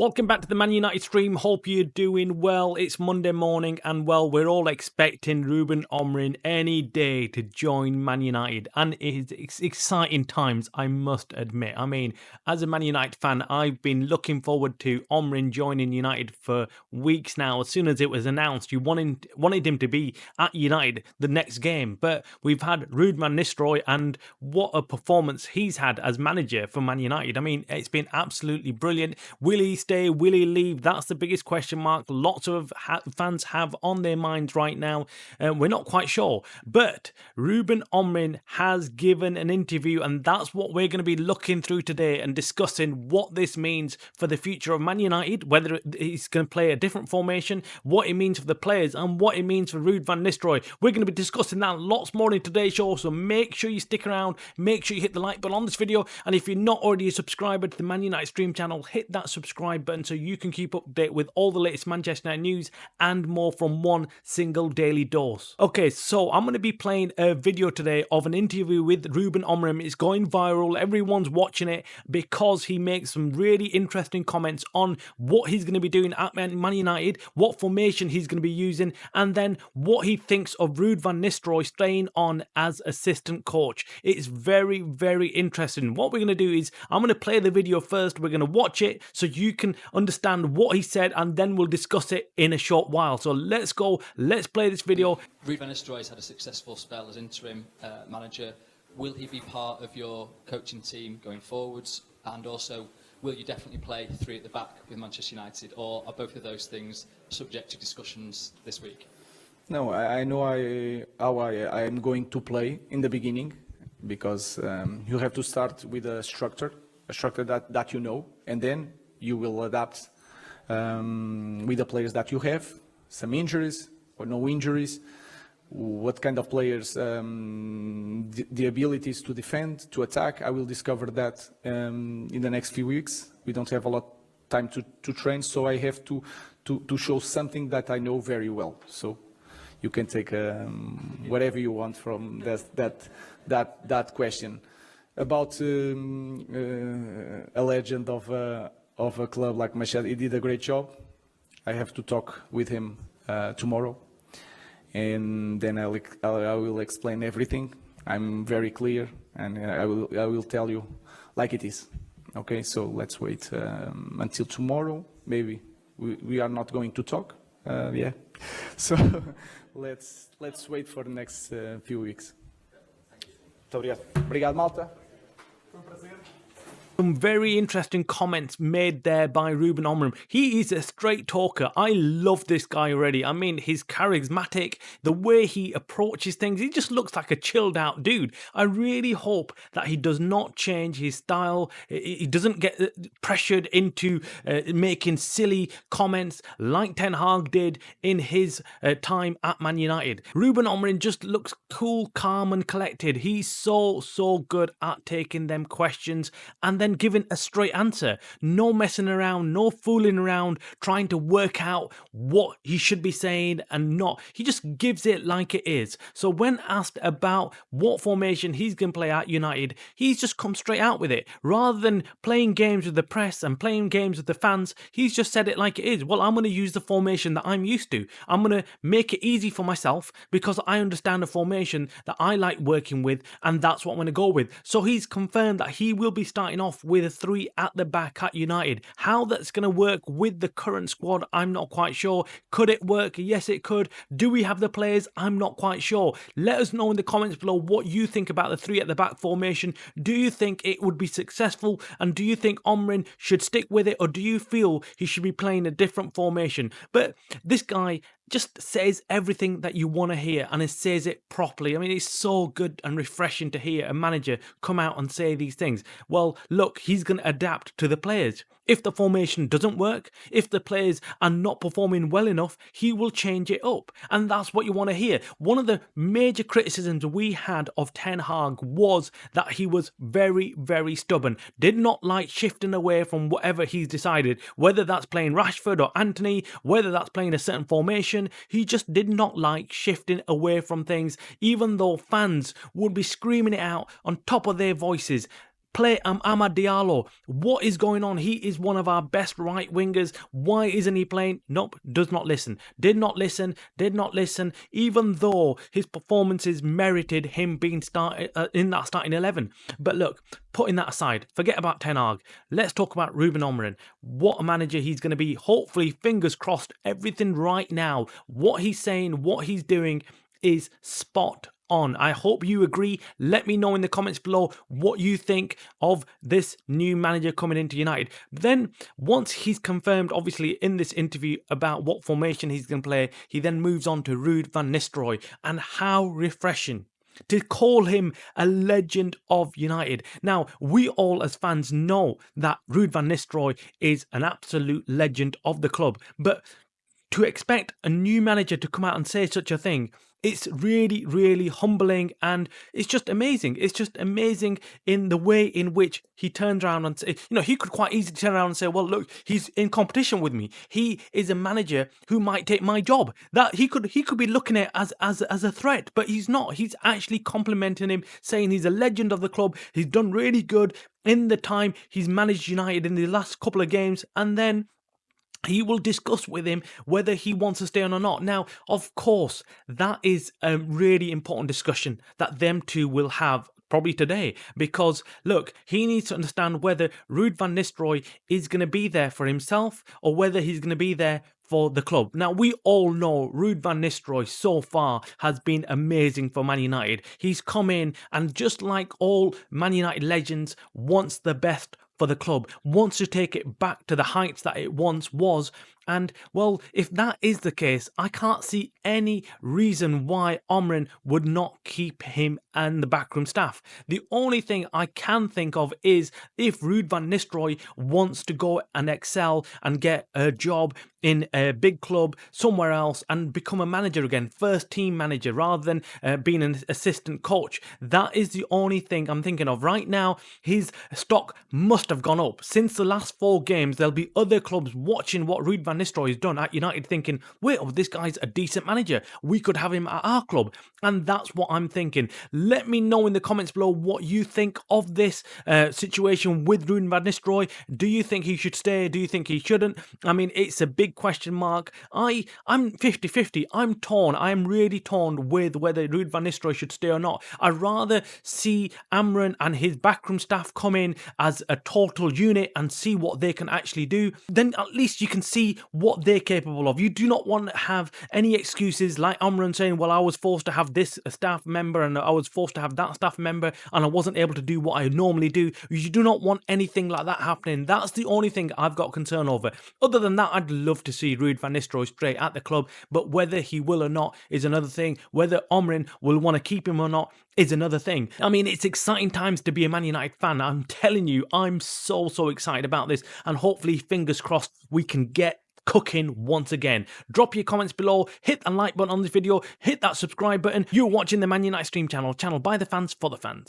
Welcome back to the Man United stream. Hope you're doing well. It's Monday morning and well, we're all expecting Ruben Amorim any day to join Man United, and it's exciting times, I must admit. I mean, as a Man United fan, I've been looking forward to Amorim joining United for weeks now. As soon as it was announced, you wanted him to be at United the next game, but we've had Ruud Nistelrooy, and what a performance he's had as manager for Man United. I mean, it's been absolutely brilliant. Will he stay? Will he leave? That's the biggest question mark lots of fans have on their minds right now. We're not quite sure. But Ruben Amorim has given an interview, and that's what we're going to be looking through today and discussing what this means for the future of Man United, whether he's going to play a different formation, what it means for the players, and what it means for Ruud van Nistelrooy. We're going to be discussing that lots more in today's show, so make sure you stick around, make sure you hit the like button on this video, and if you're not already a subscriber to the Man United stream channel, hit that subscribe button so you can keep up to date with all the latest Manchester United news and more from one single daily dose. Okay, so I'm going to be playing a video today of an interview with Ruben Amorim. It's going viral, everyone's watching it because he makes some really interesting comments on what he's going to be doing at Man United, what formation he's going to be using, and then what he thinks of Ruud van Nistelrooy staying on as assistant coach. It's very, very interesting. What we're going to do is I'm going to play the video first, we're going to watch it so you can understand what he said, and then we'll discuss it in a short while. So let's go, let's play this video. Ruud van Nistelrooy's had a successful spell as interim manager. Will he be part of your coaching team going forwards? And also, will you definitely play three at the back with Manchester United, or are both of those things subject to discussions this week? No, I know how I am going to play in the beginning, because you have to start with a structure that you know, and then you will adapt with the players that you have, some injuries or no injuries, what kind of players, the abilities to defend, to attack. I will discover that in the next few weeks. We don't have a lot of time to train, so I have to show something that I know very well. So you can take whatever you want from that question. About a legend of a club like Manchester, he did a great job. I have to talk with him tomorrow, and then I will explain everything. I'm very clear, and I will tell you like it is. Okay, so let's wait until tomorrow. Maybe we are not going to talk. Yeah, so let's wait for the next few weeks. Muito obrigado. Obrigado, malta. Some very interesting comments made there by Ruben Amorim. He is a straight talker. I love this guy already. I mean, he's charismatic, the way he approaches things, he just looks like a chilled out dude. I really hope that he does not change his style. He doesn't get pressured into making silly comments like Ten Hag did in his time at Man United. Ruben Amorim just looks cool, calm and collected. He's so good at taking them questions and then giving a straight answer. No messing around, no fooling around, trying to work out what he should be saying and not. He just gives it like it is. So when asked about what formation he's going to play at United, he's just come straight out with it. Rather than playing games with the press and playing games with the fans, he's just said it like it is. Well, I'm going to use the formation that I'm used to. I'm going to make it easy for myself because I understand the formation that I like working with, and that's what I'm going to go with. So he's confirmed that he will be starting off with a three at the back at United. How that's going to work with the current squad, I'm not quite sure. Could it work? Yes, it could. Do we have the players? I'm not quite sure. Let us know in the comments below what you think about the three at the back formation. Do you think it would be successful? And do you think Amorim should stick with it? Or do you feel he should be playing a different formation? But this guy just says everything that you want to hear, and it says it properly. I mean, it's so good and refreshing to hear a manager come out and say these things. Well, look, he's going to adapt to the players. If the formation doesn't work, if the players are not performing well enough, he will change it up. And that's what you want to hear. One of the major criticisms we had of Ten Hag was that he was very stubborn. Did not like shifting away from whatever he's decided, whether that's playing Rashford or Anthony, whether that's playing a certain formation. He just did not like shifting away from things, even though fans would be screaming it out on top of their voices. Play Amad Diallo. What is going on? He is one of our best right wingers. Why isn't he playing? Nope, does not listen. Did not listen, even though his performances merited him being started in that starting 11. But look, putting that aside, forget about Ten Hag. Let's talk about Ruben Amorim. What a manager he's going to be. Hopefully, fingers crossed, everything right now, what he's saying, what he's doing is spot on. I hope you agree. Let me know in the comments below what you think of this new manager coming into United. Then, once he's confirmed, obviously, in this interview about what formation he's going to play, he then moves on to Ruud van Nistelrooy. And how refreshing to call him a legend of United. Now, we all as fans know that Ruud van Nistelrooy is an absolute legend of the club. But to expect a new manager to come out and say such a thing, it's really, really humbling, and it's just amazing. It's just amazing in the way in which he turns around and say, he could quite easily turn around and say, well, look, he's in competition with me. He is a manager who might take my job. That he could be looking at it as a threat, but he's not. He's actually complimenting him, saying he's a legend of the club. He's done really good in the time he's managed United in the last couple of games, and then he will discuss with him whether he wants to stay on or not. Now, of course, that is a really important discussion that them two will have probably today, because look, he needs to understand whether Ruud van Nistelrooy is going to be there for himself or whether he's going to be there for the club. Now, we all know Ruud van Nistelrooy so far has been amazing for Man United. He's come in and, just like all Man United legends, wants the best for the club, wants to take it back to the heights that it once was. And, well, if that is the case, I can't see any reason why Amorim would not keep him and the backroom staff. The only thing I can think of is if Ruud van Nistelrooy wants to go and excel and get a job in a big club somewhere else and become a manager again, first team manager, rather than being an assistant coach. That is the only thing I'm thinking of. Right now, his stock must have gone up. Since the last 4 games, there'll be other clubs watching what Ruud van Nistelrooy has done at United thinking, wait, this guy's a decent manager. We could have him at our club. And that's what I'm thinking. Let me know in the comments below what you think of this situation with Ruud van Nistelrooy. Do you think he should stay? Do you think he shouldn't? I mean, it's a big question mark. I'm 50-50. I'm torn. I am really torn with whether Ruud van Nistelrooy should stay or not. I'd rather see Amorim and his backroom staff come in as a total unit and see what they can actually do. Then at least you can see what they're capable of. You do not want to have any excuses like Amorim saying, well, I was forced to have this staff member and I was forced to have that staff member and I wasn't able to do what I normally do. You do not want anything like that happening. That's the only thing I've got concern over. Other than that, I'd love to see Ruud van Nistelrooy straight at the club, but whether he will or not is another thing. Whether Amorim will want to keep him or not is another thing. I mean, it's exciting times to be a Man United fan. I'm telling you, I'm so excited about this, and hopefully, fingers crossed, we can get cooking once again. Drop your comments below, hit the like button on this video, hit that subscribe button. You're watching the Man United Stream channel by the fans for the fans.